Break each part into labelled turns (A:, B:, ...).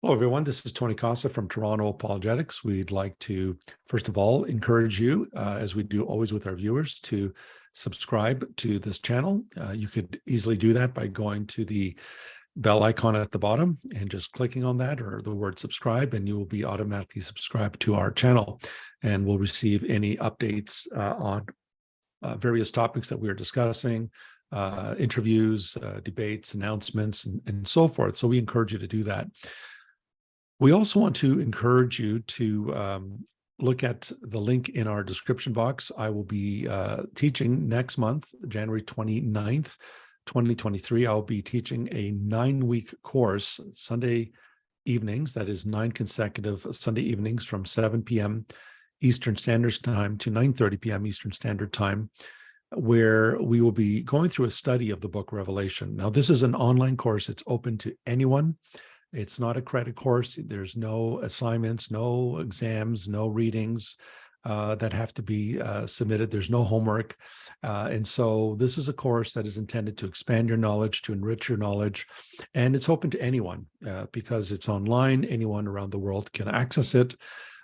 A: Hello, everyone. This is Tony Costa from Toronto Apologetics. We'd like to, first of all, encourage you, as we do always with our viewers, to subscribe to this channel. You could easily do that by going to the bell icon at the bottom and just clicking on that or the word subscribe, and you will be automatically subscribed to our channel and will receive any updates on various topics that we are discussing, interviews, debates, announcements, and so forth. So we encourage you to do that. We also want to encourage you to look at the link in our description box. I will be teaching next month, January 29th, 2023. I'll be teaching a 9-week course, Sunday evenings, that is 9 consecutive Sunday evenings from 7 p.m. Eastern Standard Time to 9:30 p.m. Eastern Standard Time, where we will be going through a study of the book Revelation. Now, this is an online course. It's open to anyone. It's not a credit course. There's no assignments, no exams, no readings that have to be submitted. There's no homework. And so this is a course that is intended to expand your knowledge, to enrich your knowledge. And it's open to anyone because it's online. Anyone around the world can access it.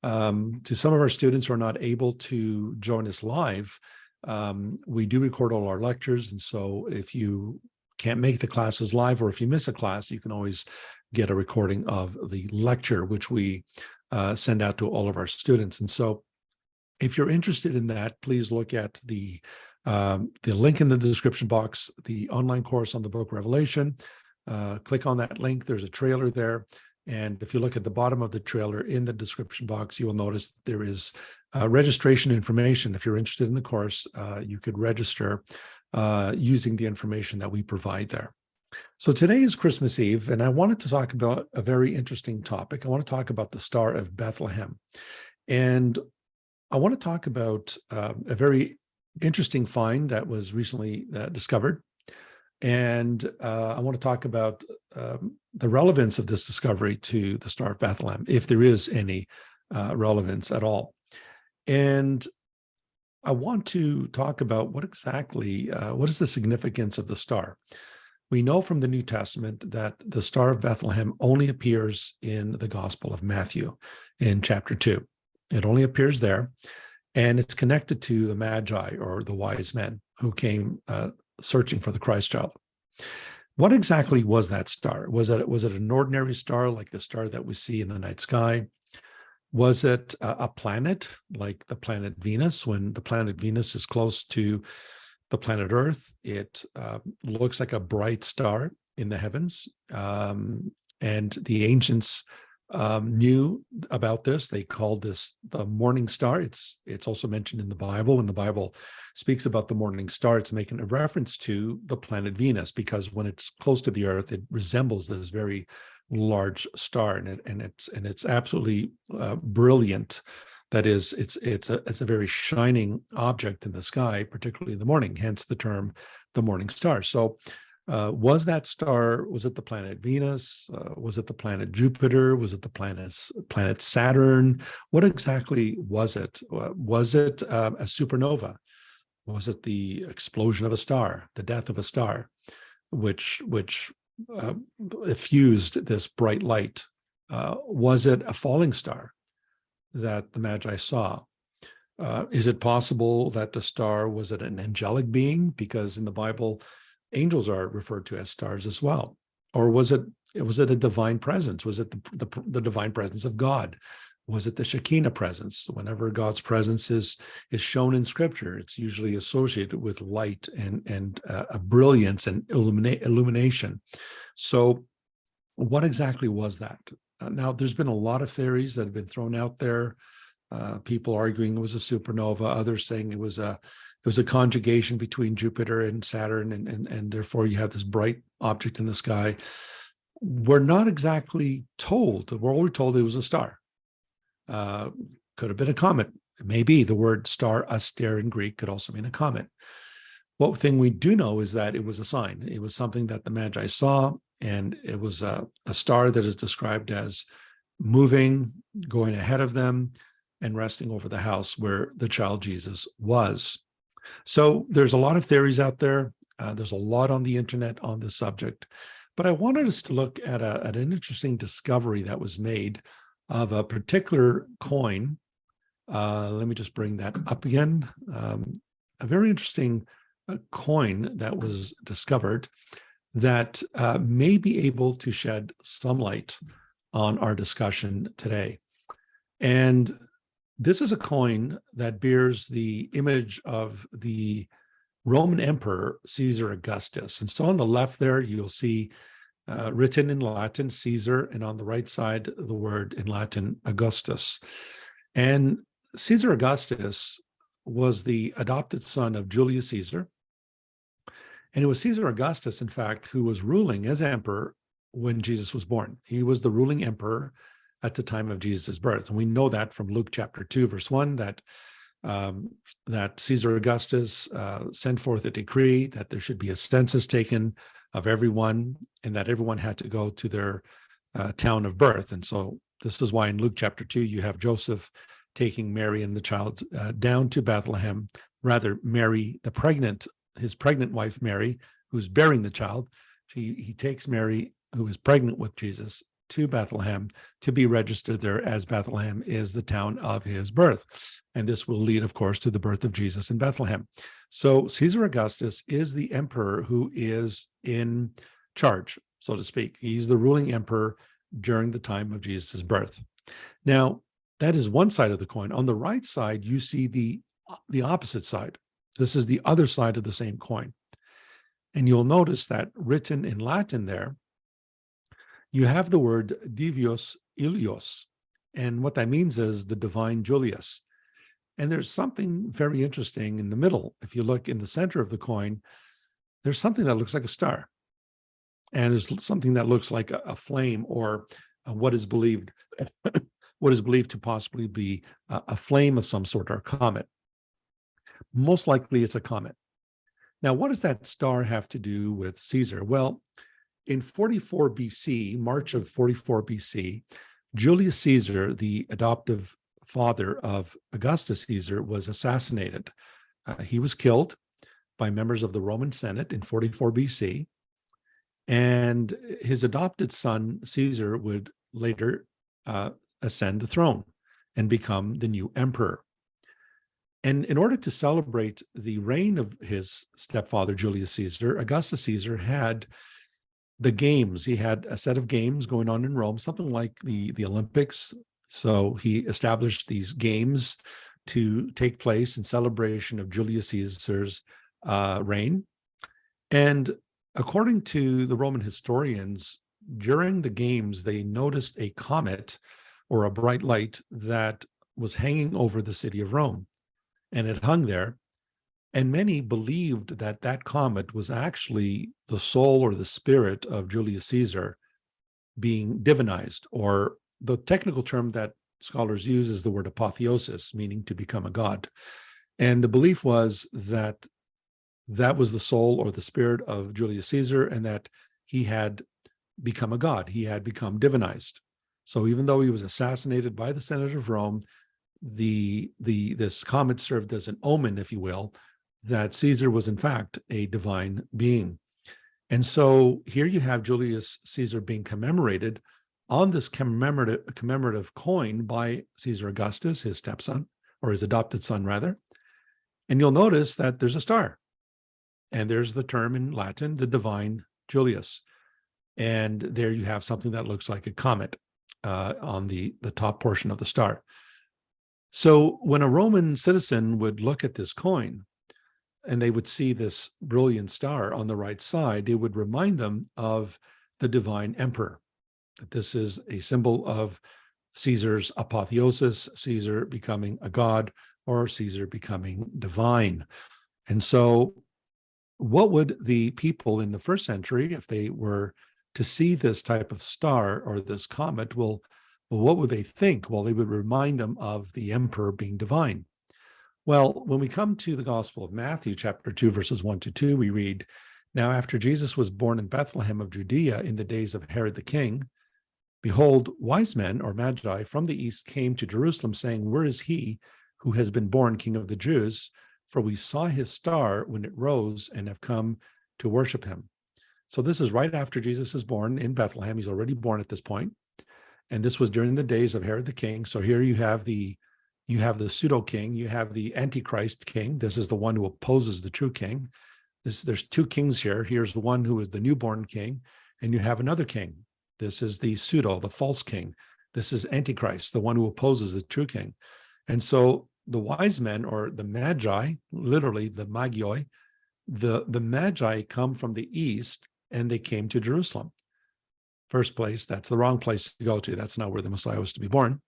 A: To some of our students who are not able to join us live, we do record all our lectures. And so if you can't make the classes live, or if you miss a class, you can always get a recording of the lecture, which we send out to all of our students. And so if you're interested in that, please look at the link in the description box, the online course on the book Revelation. Click on that link. There's a trailer there. And if you look at the bottom of the trailer in the description box, you will notice there is registration information. If you're interested in the course, you could register using the information that we provide there. So today is Christmas Eve, and I wanted to talk about a very interesting topic. I want to talk about the Star of Bethlehem. And I want to talk about a very interesting find that was recently discovered. And I want to talk about the relevance of this discovery to the Star of Bethlehem, if there is any relevance at all. And I want to talk about what is the significance of the star. We know from the New Testament that the Star of Bethlehem only appears in the Gospel of Matthew in chapter 2. It only appears there, and it's connected to the Magi, or the wise men who came searching for the Christ child. What exactly was that star? Was it an ordinary star, like the star that we see in the night sky? Was it a planet, like the planet Venus? When the planet Venus is close to the planet Earth, it looks like a bright star in the heavens. And the ancients knew about this. They called this the morning star. It's also mentioned in the Bible. When the Bible speaks about the morning star, it's making a reference to the planet Venus, because when it's close to the Earth, it resembles this very large star, and it's absolutely brilliant. That is, it's a very shining object in the sky, particularly in the morning, hence the term the morning star. So was that star, was it the planet Venus? Was it the planet Jupiter? Was it the planet Saturn? What exactly was it? Was it a supernova? Was it the explosion of a star, the death of a star, which effused this bright light? Was it a falling star that the Magi saw? Is it possible that the star was it an angelic being? Because in the Bible, angels are referred to as stars as well. Or was it a divine presence? Was it the divine presence of God? Was it the Shekinah presence? Whenever God's presence is shown in Scripture, it's usually associated with light and a brilliance and illumination. So what exactly was that? Now, there's been a lot of theories that have been thrown out there. People arguing it was a supernova, others saying it was a conjugation between Jupiter and Saturn, and therefore you have this bright object in the sky. We're not exactly told. We're only told it was a star. Could have been a comet. Maybe the word star, aster in Greek, could also mean a comet. One thing we do know is that it was a sign. It was something that the Magi saw, and it was a star that is described as moving, going ahead of them, and resting over the house where the child Jesus was. So there's a lot of theories out there. There's a lot on the internet on this subject. But I wanted us to look at an interesting discovery that was made of a particular coin. Let me just bring that up again. A very interesting coin that was discovered that may be able to shed some light on our discussion today. And this is a coin that bears the image of the Roman Emperor Caesar Augustus. And so on the left there, you'll see written in Latin, Caesar, and on the right side, the word in Latin, Augustus. And Caesar Augustus was the adopted son of Julius Caesar. And it was Caesar Augustus, in fact, who was ruling as emperor when Jesus was born. He was the ruling emperor at the time of Jesus' birth. And we know that from Luke chapter 2, verse 1, that Caesar Augustus sent forth a decree that there should be a census taken of everyone, and that everyone had to go to their town of birth. And so this is why in Luke chapter 2, you have Joseph taking Mary and the child down to Bethlehem, rather Mary, his pregnant wife, Mary, who's bearing the child. He takes Mary, who is pregnant with Jesus, to Bethlehem to be registered there, as Bethlehem is the town of his birth. And this will lead, of course, to the birth of Jesus in Bethlehem. So Caesar Augustus is the emperor who is in charge, so to speak. He's the ruling emperor during the time of Jesus' birth. Now, that is one side of the coin. On the right side, you see the opposite side. This is the other side of the same coin. And you'll notice that written in Latin there, you have the word Divios Ilios. And what that means is the divine Julius. And there's something very interesting in the middle. If you look in the center of the coin, there's something that looks like a star. And there's something that looks like a flame, or what is believed to possibly be a flame of some sort, or a comet. Most likely it's a comet. Now, what does that star have to do with Caesar? Well, in 44 BC, March of 44 BC, Julius Caesar, the adoptive father of Augustus Caesar, was assassinated. He was killed by members of the Roman Senate in 44 BC. And his adopted son, Caesar, would later ascend the throne and become the new emperor. And in order to celebrate the reign of his stepfather, Julius Caesar, Augustus Caesar had the games. He had a set of games going on in Rome, something like the Olympics. So he established these games to take place in celebration of Julius Caesar's reign. And according to the Roman historians, during the games, they noticed a comet, or a bright light, that was hanging over the city of Rome. And it hung there. And many believed that that comet was actually the soul or the spirit of Julius Caesar being divinized, or the technical term that scholars use is the word apotheosis, meaning to become a god. And the belief was that that was the soul or the spirit of Julius Caesar, and that he had become a god. He had become divinized. So even though he was assassinated by the Senate of Rome, this comet served as an omen, if you will, that Caesar was in fact a divine being. And so here you have Julius Caesar being commemorated on this commemorative coin by Caesar Augustus, his stepson, or his adopted son rather. And you'll notice that there's a star. And there's the term in Latin, the divine Julius. And there you have something that looks like a comet on the top portion of the star. So when a Roman citizen would look at this coin and they would see this brilliant star on the right side, it would remind them of the divine emperor. That this is a symbol of Caesar's apotheosis, Caesar becoming a god, or Caesar becoming divine. And so what would the people in the first century, if they were to see this type of star or this comet, well, what would they think? Well, they would remind them of the emperor being divine. Well, when we come to the Gospel of Matthew, chapter 2, verses 1 to 2, we read, "Now after Jesus was born in Bethlehem of Judea in the days of Herod the king, behold, wise men, or magi, from the east came to Jerusalem, saying, Where is he who has been born King of the Jews? For we saw his star when it rose and have come to worship him." So this is right after Jesus is born in Bethlehem. He's already born at this point. And this was during the days of Herod the king. So here you have the pseudo king, you have the Antichrist king. This is the one who opposes the true king. There's two kings here. Here's the one who is the newborn king, and you have another king. This is the pseudo, the false king. This is Antichrist, the one who opposes the true king. And so the wise men, or the magi, literally the magioi, the magi come from the east, and they came to Jerusalem. First place, that's the wrong place to go to. That's not where the Messiah was to be born.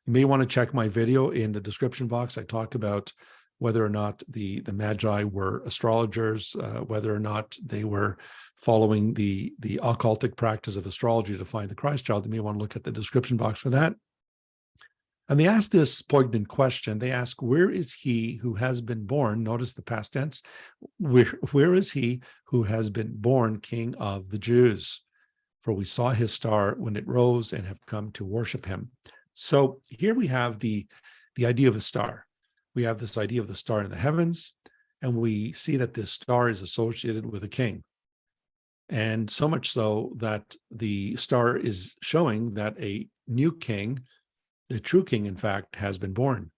A: You may want to check my video in the description box. I talked about whether or not the Magi were astrologers, whether or not they were following the occultic practice of astrology to find the Christ child. You may want to look at the description box for that. And they ask this poignant question. They ask, where is he who has been born? Notice the past tense. Where is he who has been born King of the Jews? For we saw his star when it rose and have come to worship him. So here we have the idea of a star. We have this idea of the star in the heavens, and we see that this star is associated with a king. And so much so that the star is showing that a new king, the true king, in fact, has been born.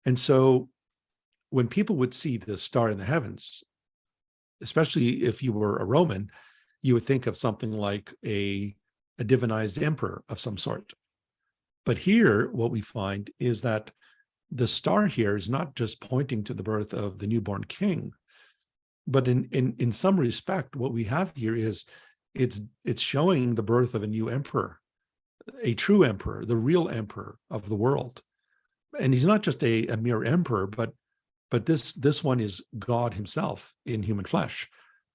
A: And so when people would see the star in the heavens, especially if you were a Roman, you would think of something like a divinized emperor of some sort. But here, what we find is that the star here is not just pointing to the birth of the newborn king, but in some respect, what we have here is it's showing the birth of a new emperor, a true emperor, the real emperor of the world. And he's not just a mere emperor, but this one is God himself in human flesh.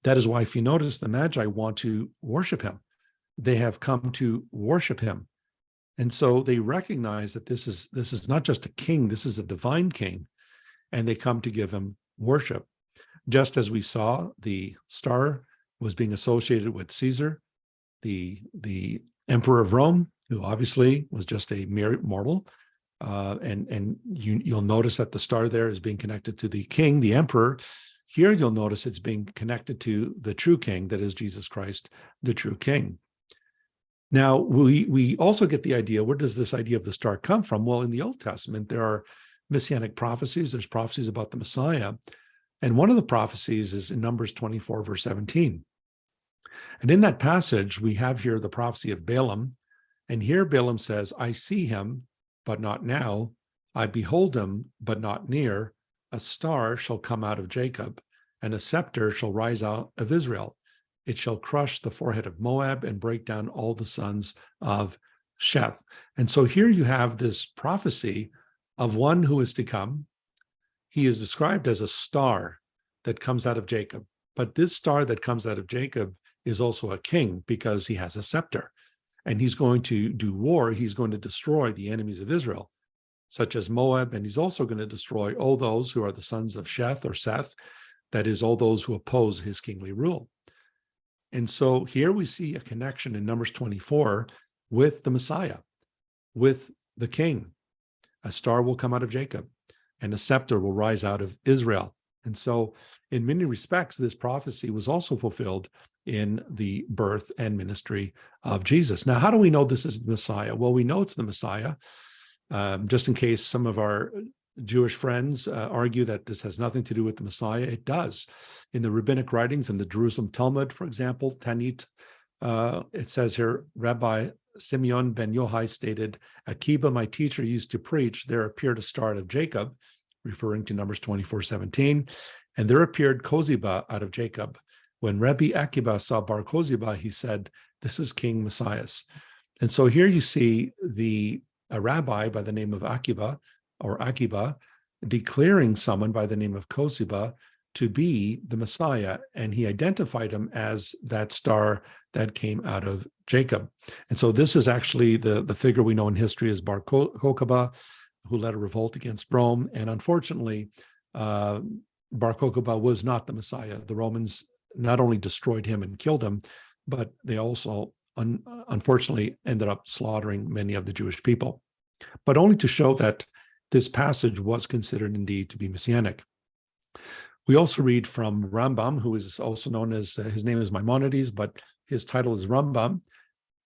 A: That is why, if you notice, the Magi want to worship him. They have come to worship him. And so they recognize that this is not just a king, this is a divine king, and they come to give him worship. Just as we saw, the star was being associated with Caesar, the emperor of Rome, who obviously was just a mere mortal. And you'll notice that the star there is being connected to the king, the emperor. Here you'll notice it's being connected to the true king, that is Jesus Christ, the true king. Now, we also get the idea, where does this idea of the star come from? Well, in the Old Testament, there are messianic prophecies. There's prophecies about the Messiah. And one of the prophecies is in Numbers 24, verse 17. And in that passage, we have here the prophecy of Balaam. And here Balaam says, I see him, but not now. I behold him, but not near. A star shall come out of Jacob, and a scepter shall rise out of Israel. It shall crush the forehead of Moab and break down all the sons of Sheth. And so here you have this prophecy of one who is to come. He is described as a star that comes out of Jacob. But this star that comes out of Jacob is also a king, because he has a scepter. And he's going to do war. He's going to destroy the enemies of Israel, such as Moab. And he's also going to destroy all those who are the sons of Sheth or Seth, that is, all those who oppose his kingly rule. And so here we see a connection in Numbers 24 with the Messiah, with the king. A star will come out of Jacob, and a scepter will rise out of Israel. And so in many respects, this prophecy was also fulfilled in the birth and ministry of Jesus. Now, how do we know this is the Messiah? Well, we know it's the Messiah. Just in case some of our Jewish friends argue that this has nothing to do with the Messiah, it does. In the rabbinic writings, in the Jerusalem Talmud, for example, Tanit, it says here, Rabbi Simeon ben Yochai stated, Akiba, my teacher, used to preach, there appeared a star out of Jacob, referring to Numbers 24:17, and there appeared Koziba out of Jacob. When Rabbi Akiba saw Bar Koziba, he said, this is King Messiah. And so here you see a rabbi by the name of Akiba, declaring someone by the name of Koziba to be the Messiah, and he identified him as that star that came out of Jacob. And so this is actually the figure we know in history as Bar Kokhba, who led a revolt against Rome. And unfortunately, Bar Kokhba was not the Messiah. The Romans not only destroyed him and killed him, but they also unfortunately ended up slaughtering many of the Jewish people, but only to show that this passage was considered indeed to be messianic. We also read from Rambam, who is also known as, his name is Maimonides, but his title is Rambam.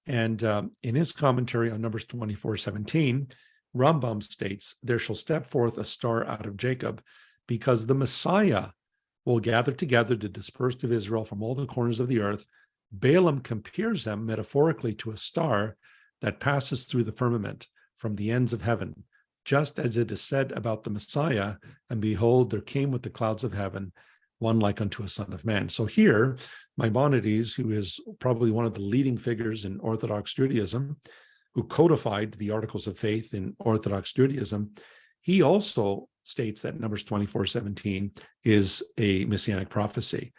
A: And in his commentary on Numbers 24:17, Rambam states, "There shall step forth a star out of Jacob, because the Messiah will gather together the dispersed of Israel from all the corners of the earth." Balaam compares them metaphorically to a star that passes through the firmament from the ends of heaven, just as it is said about the Messiah, "And behold, there came with the clouds of heaven one like unto a son of man." So here, Maimonides, who is probably one of the leading figures in Orthodox Judaism, who codified the Articles of Faith in Orthodox Judaism, he also states that Numbers 24:17 is a messianic prophecy.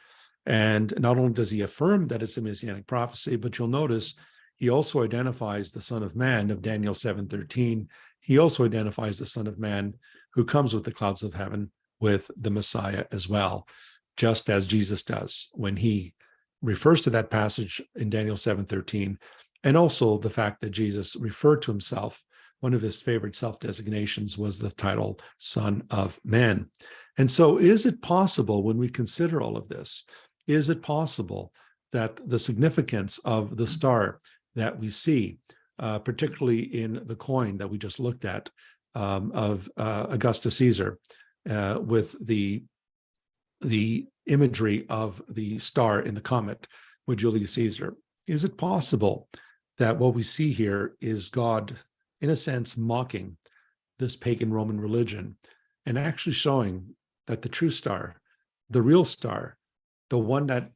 A: And not only does he affirm that it's a messianic prophecy, but you'll notice he also identifies the Son of Man of Daniel 7:13. He also identifies the Son of Man who comes with the clouds of heaven with the Messiah as well, just as Jesus does when he refers to that passage in Daniel 7:13, and also the fact that Jesus referred to himself. One of his favorite self-designations was the title Son of Man. And so is it possible, when we consider all of this, is it possible that the significance of the star that we see, particularly in the coin that we just looked at of Augustus Caesar, with the imagery of the star in the comet with Julius Caesar, is it possible that what we see here is God, in a sense, mocking this pagan Roman religion and actually showing that the true star, the real star, the one that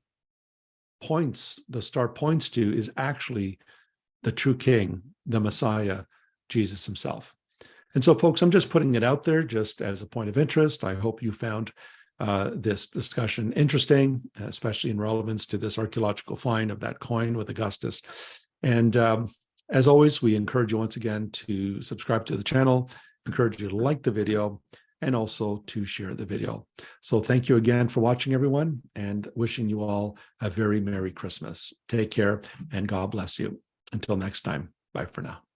A: the star points to, is actually the true king, the Messiah, Jesus himself? And so, folks, I'm just putting it out there just as a point of interest. I hope you found this discussion interesting, especially in relevance to this archaeological find of that coin with Augustus. And as always, we encourage you once again to subscribe to the channel, encourage you to like the video, and also to share the video. So thank you again for watching, everyone, and wishing you all a very Merry Christmas. Take care, and God bless you. Until next time, bye for now.